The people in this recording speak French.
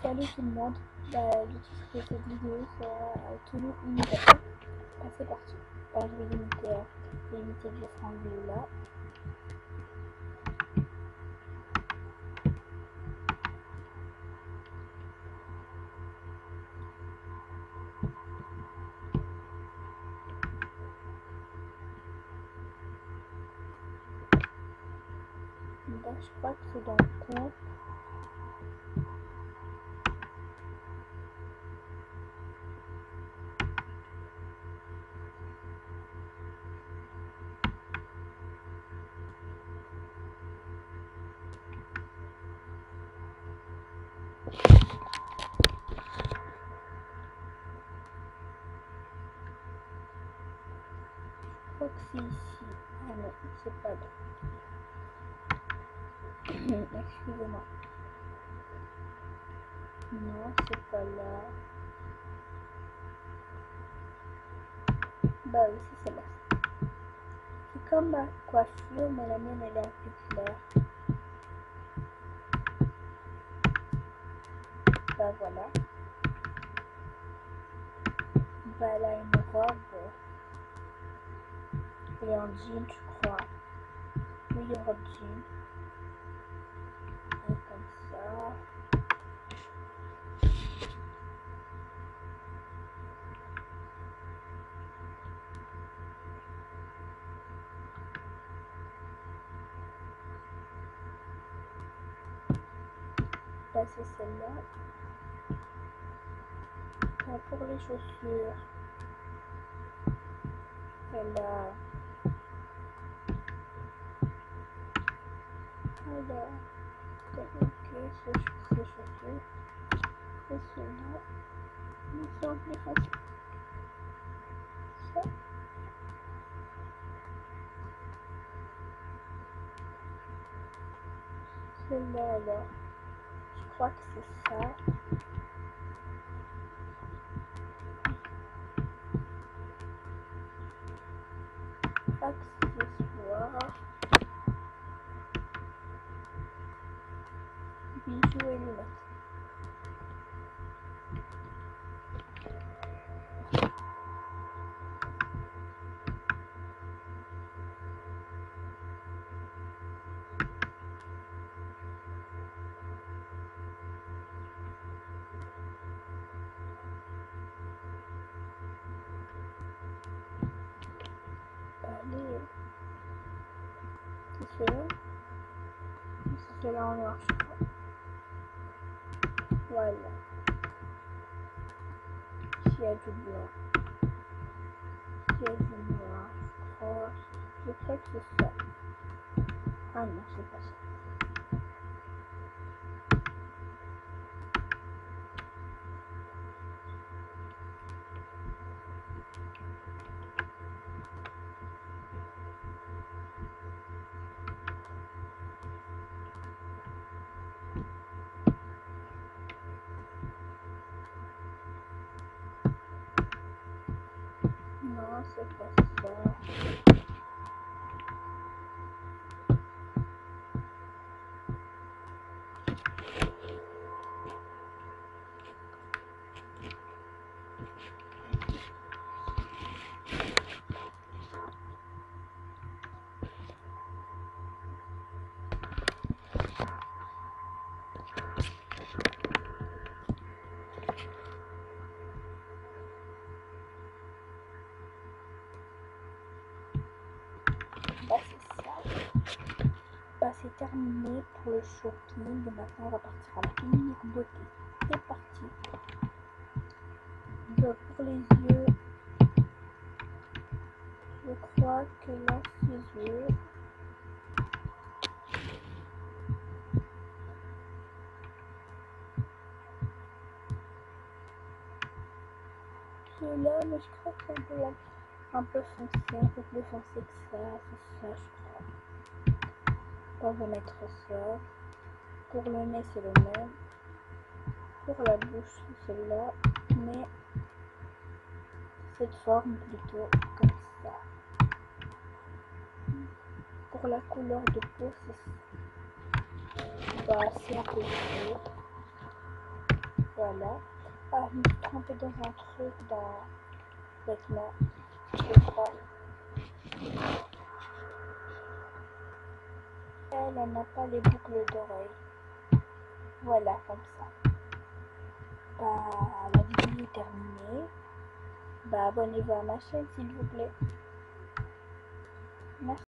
Salut tout le monde, le titre de cette vidéo sera toujours imitation. C'est parti. Je vais limiter le franglais là. Là, je crois que c'est dans le compte. Je crois que c'est ici. Ah non, c'est pas là. Excusez-moi. Non, c'est pas là. Bah oui, c'est celle-là. C'est comme ma coiffure, mais la mienne elle est un peu claire. Bah voilà. Bah elle a une robe. Elle est en jean, je crois. Oui, une robe jean. Et comme ça. Là, c'est celle-là. Pour les chaussures, elle a ces chaussures, et ceux-là, ils sont plus faciles. Ça, celle-là, alors, je crois que c'est ça. Accessoires, bijoux et lunettes. Allez, c'est celle-là en noir, je crois. Voilà. Ici, il y a du blanc. Ici, il y a du noir, je crois. Je crois que c'est ça. Ah non, c'est pas ça. Non, c'est pas ça. Bah, c'est ça. Bah, c'est terminé pour le shopping. Maintenant, on va partir à la clinique beauté. C'est parti. Donc, pour les yeux, je crois que là, ces yeux. Ceux-là, mais je crois que c'est un peu foncé, un peu plus foncé que ça. C'est ça, je crois. On va mettre ça. Pour le nez, c'est le même. Pour la bouche, c'est celle-là. Mais cette forme plutôt comme ça. Pour la couleur de peau, c'est un peu chaud. voilà. Ah, je me suis trompée dans un truc, dans vêtements, je crois. Elle n'a pas les boucles d'oreilles. Voilà, comme ça. Bah, la vidéo est terminée. Bah, abonnez-vous à ma chaîne, s'il vous plaît. Merci.